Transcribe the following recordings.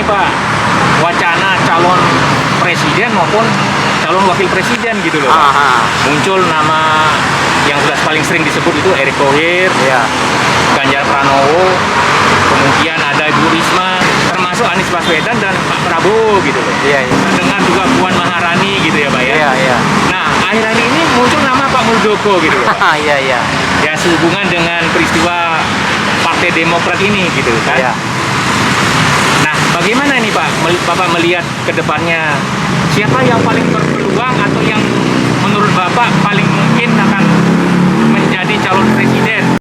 Pak, wacana calon presiden maupun calon wakil presiden gitu loh Pak. Muncul nama yang sudah paling sering disebut itu Erick Thohir, Iya. Ganjar Pranowo, kemudian ada Ibu Risma, termasuk Anies Baswedan dan Pak Prabowo gitu loh. Iya, iya. Dengan juga Puan Maharani gitu ya Pak ya. Iya, iya. Nah, akhir-akhir ini muncul nama Pak Muldoko gitu loh Pak. Iya, iya. Ya sehubungan dengan peristiwa Partai Demokrat ini gitu kan. Iya. Nah, bagaimana nih Pak, Bapak melihat ke depannya siapa yang paling berpeluang atau yang menurut Bapak paling mungkin akan menjadi calon presiden?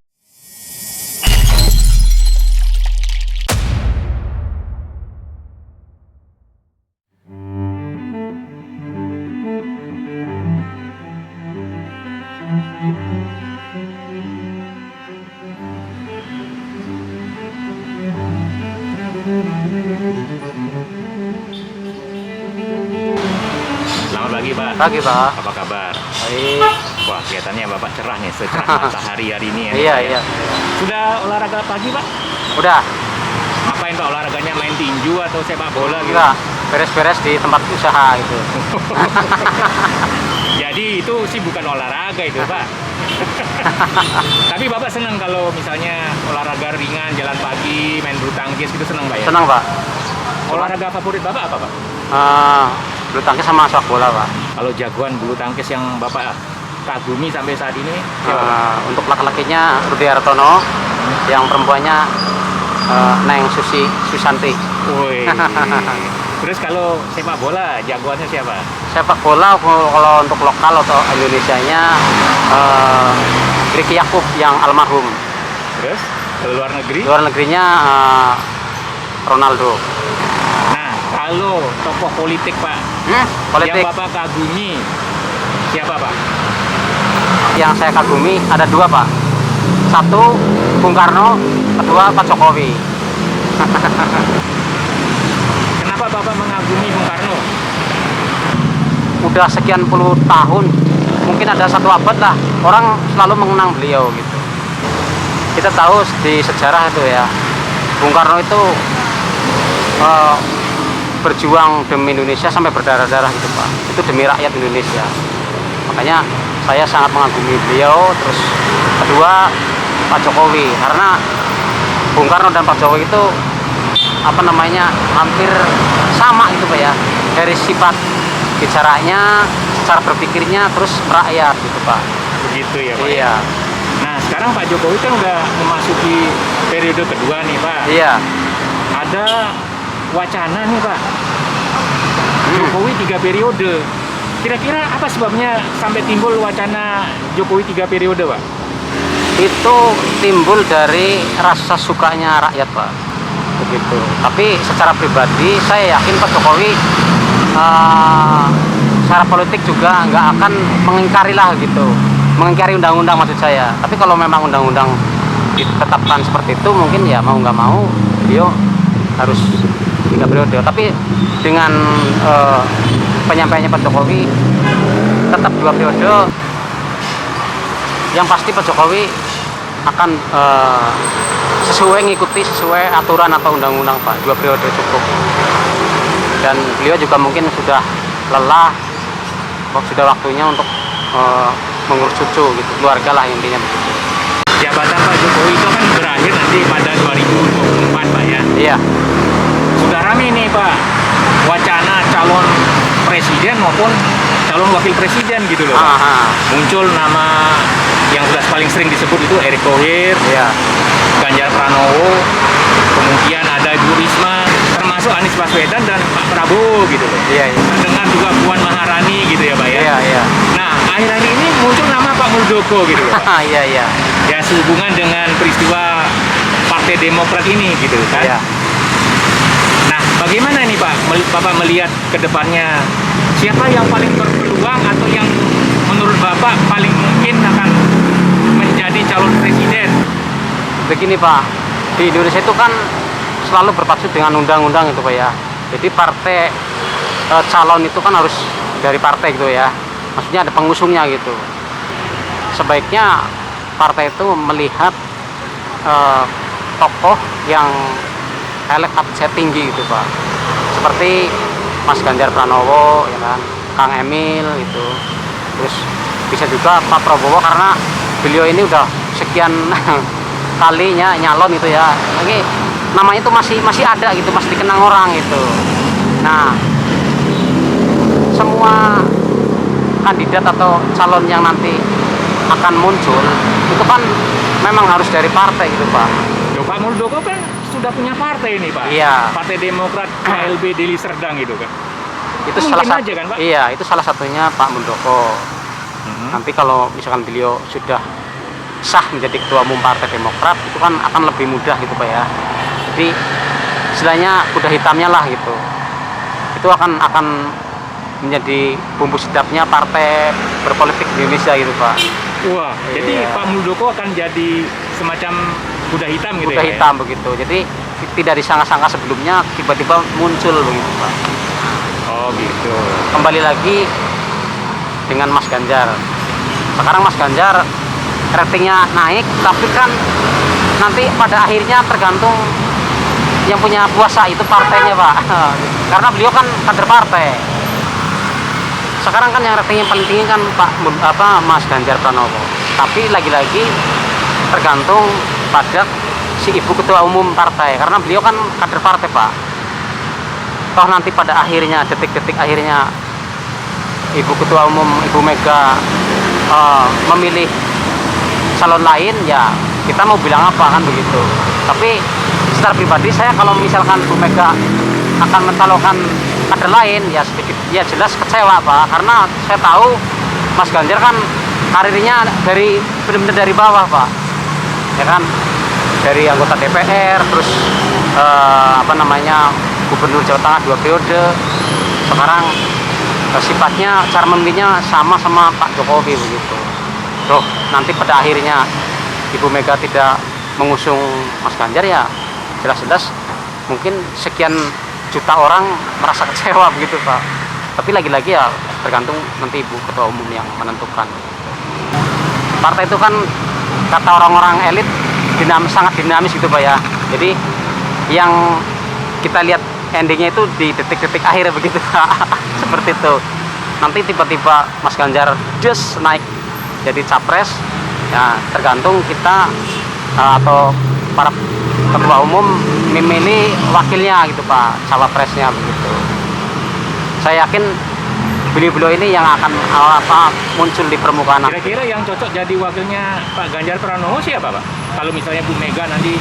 Selamat pagi Pak. Pagi, Pak. Apa kabar? Baik. Wah, kelihatannya Bapak cerah nih, secerah matahari hari ini ya. Iya, Pak, ya. iya. Sudah olahraga pagi Pak? Udah. Ngapain Pak olahraganya, main tinju atau sepak bola gitu? Enggak. Beres-beres di tempat usaha itu. Jadi itu sih bukan olahraga itu Pak. Tapi Bapak senang kalau misalnya olahraga ringan, jalan pagi, main bulu tangkis itu senang Pak ya? Senang, Pak. Olahraga favorit Bapak apa Pak? Bulu tangkis sama sepak bola, Pak. Kalau jagoan bulu tangkis yang Bapak kagumi sampai saat ini siapa Pak? Untuk laki-lakinya Rudi Hartono, yang perempuannya Neng Susanti. Woi. Terus kalau sepak bola jagoannya siapa? Sepak bola kalau untuk lokal atau Indonesianya Ricky Yakub yang almarhum. Terus ke luar negeri? Luar negerinya Ronaldo. Nah, kalau tokoh politik Pak, Politik yang Bapak kagumi siapa Pak? yang saya kagumi ada dua, Pak. Satu Bung Karno, kedua Pak Jokowi. Kenapa Bapak mengagumi Bung Karno? Udah sekian puluh tahun, mungkin ada satu abad lah, orang selalu mengenang beliau gitu. Kita tahu di sejarah itu ya, Bung Karno itu berjuang demi Indonesia sampai berdarah-darah gitu Pak. Itu demi rakyat Indonesia. Makanya saya sangat mengagumi beliau. Terus kedua Pak Jokowi, karena Bung Karno dan Pak Jokowi itu hampir sama gitu Pak ya, dari sifat bicaranya, cara berpikirnya, terus rakyat gitu Pak. Begitu ya Pak? Iya. Nah, sekarang Pak Jokowi kan udah memasuki periode kedua nih Pak. Iya. Ada wacana nih Pak, Jokowi 3 periode. Kira-kira apa sebabnya sampai timbul wacana Jokowi 3 periode Pak? Itu timbul dari rasa sukanya rakyat Pak, begitu. Tapi secara pribadi saya yakin Pak Jokowi secara politik juga nggak akan mengingkari lah gitu, mengingkari undang-undang maksud saya. Tapi kalau memang undang-undang ditetapkan seperti itu, mungkin ya mau nggak mau beliau harus 3 periode. Tapi dengan penyampaiannya Pak Jokowi tetap 2 periode, yang pasti Pak Jokowi akan ngikuti sesuai aturan atau undang-undang Pak. 2 periode cukup. Dan beliau juga mungkin sudah lelah, sudah waktunya untuk mengurus cucu gitu, keluarga lah intinya begitu. Jabatan Pak Jokowi itu kan berakhir nanti pada 2024 Pak ya? Iya. Sudah rame nih Pak, wacana calon presiden maupun calon wakil presiden gitu loh Pak. Muncul nama yang sudah paling sering disebut itu Erick Thohir, Iya. Ganjar Pranowo, kemudian ada Ibu Risma, termasuk Anies Baswedan dan Pak Prabowo gitu loh. Iya, iya. Dengan juga Puan Maharani gitu ya Pak ya. Iya, iya. Nah, akhir-akhir ini muncul nama Pak Muldoko gitu loh Pak. Iya, iya. Ya sehubungan dengan peristiwa Partai Demokrat ini gitu kan. Iya. Nah, bagaimana nih Pak, Bapak melihat ke depannya siapa yang paling berpeluang atau yang menurut Bapak paling mungkin akan menjadi calon presiden? Begini Pak, di Indonesia itu kan selalu berpacu dengan undang-undang itu Pak ya. Jadi partai calon itu kan harus dari partai gitu ya. Maksudnya ada pengusungnya gitu. Sebaiknya partai itu melihat tokoh yang elektabilitasnya tinggi gitu Pak. seperti Mas Ganjar Pranowo, ya kan, Kang Emil itu, terus bisa juga Pak Prabowo karena beliau ini udah sekian kalinya nyalon itu ya, lagi namanya itu masih ada gitu, masih dikenang orang gitu. Nah, semua kandidat atau calon yang nanti akan muncul itu kan memang harus dari partai gitu Pak. Loh, Pak Muldoko kan sudah punya partai ini Pak. Iya. Partai Demokrat KLB Deli Serdang itu kan. Itu Mungkin salah satu, aja kan, Pak? iya, itu salah satunya Pak Muldoko. Nanti kalau misalkan beliau sudah sah menjadi ketua umum Partai Demokrat, itu kan akan lebih mudah gitu Pak ya. Jadi istilahnya kuda hitamnya lah gitu. Itu akan menjadi bumbu sedapnya partai berpolitik di Indonesia gitu Pak. Wah, jadi Iya. Pak Muldoko akan jadi semacam kuda hitam gitu Kuda ya? hitam begitu. Jadi tidak disangka-sangka sebelumnya tiba-tiba muncul begitu Pak. Oh gitu. Kembali lagi dengan Mas Ganjar. Sekarang Mas Ganjar ratingnya naik, tapi kan nanti pada akhirnya tergantung yang punya kuasa itu partainya Pak. Karena beliau kan kader partai. Sekarang kan yang ratingnya paling tinggi kan Mas Ganjar Pranowo. Tapi lagi-lagi tergantung pada si ibu ketua umum partai, karena beliau kan kader partai Pak. Toh nanti pada akhirnya, detik-detik akhirnya ibu ketua umum Ibu Mega memilih calon lain, ya kita mau bilang apa kan begitu. Tapi secara pribadi saya kalau misalkan Bu Mega akan mencalonkan kader lain, ya sedikit ya jelas kecewa Pak, karena saya tahu Mas Ganjar kan karirnya dari benar-benar dari bawah Pak, ya kan, dari anggota DPR, terus Gubernur Jawa Tengah 2 periode, sekarang sifatnya cara memilihnya sama Pak Jokowi begitu. Tuh nanti pada akhirnya Ibu Mega tidak mengusung Mas Ganjar, ya jelas-jelas mungkin sekian juta orang merasa kecewa begitu Pak. Tapi lagi-lagi ya tergantung nanti Ibu Ketua Umum yang menentukan. Partai itu kan kata orang-orang elit sangat dinamis gitu Pak ya. Jadi yang kita lihat endingnya itu di detik-detik akhir begitu Pak. Seperti itu. Nanti tiba-tiba Mas Ganjar naik jadi capres, ya tergantung kita atau para ketua umum memilih wakilnya gitu Pak, cawapresnya begitu. Saya yakin beliau-beliau ini yang akan muncul di permukaan. Kira-kira yang cocok jadi wakilnya Pak Ganjar Pranowo siapa Pak? Kalau misalnya Bu Mega nanti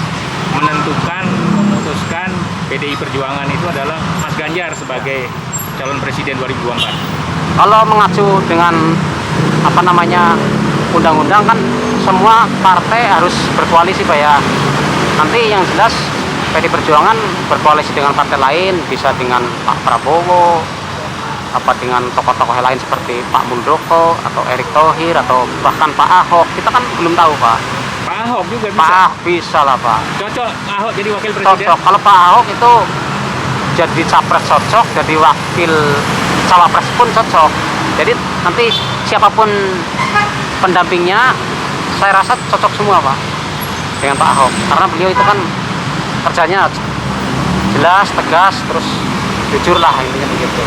memutuskan PDI Perjuangan itu adalah Mas Ganjar sebagai calon presiden 2024. Kalau mengacu dengan undang-undang kan semua partai harus berkoalisi Pak ya. Nanti yang jelas PDI Perjuangan berkoalisi dengan partai lain, bisa dengan Pak Prabowo, dengan tokoh-tokoh lain seperti Pak Muldoko atau Erick Thohir atau bahkan Pak Ahok. Kita kan belum tahu Pak. Pak Ahok juga bisa. Pak Ahok bisa lah Pak. Cocok Ahok jadi wakil presiden. Cocok. Kalau Pak Ahok itu jadi capres cocok, jadi wakil cawapres pun cocok. Jadi nanti siapapun pendampingnya, saya rasa cocok semua Pak dengan Pak Ahok. Karena beliau itu kan kerjanya jelas, tegas, terus jujur lah intinya begitu.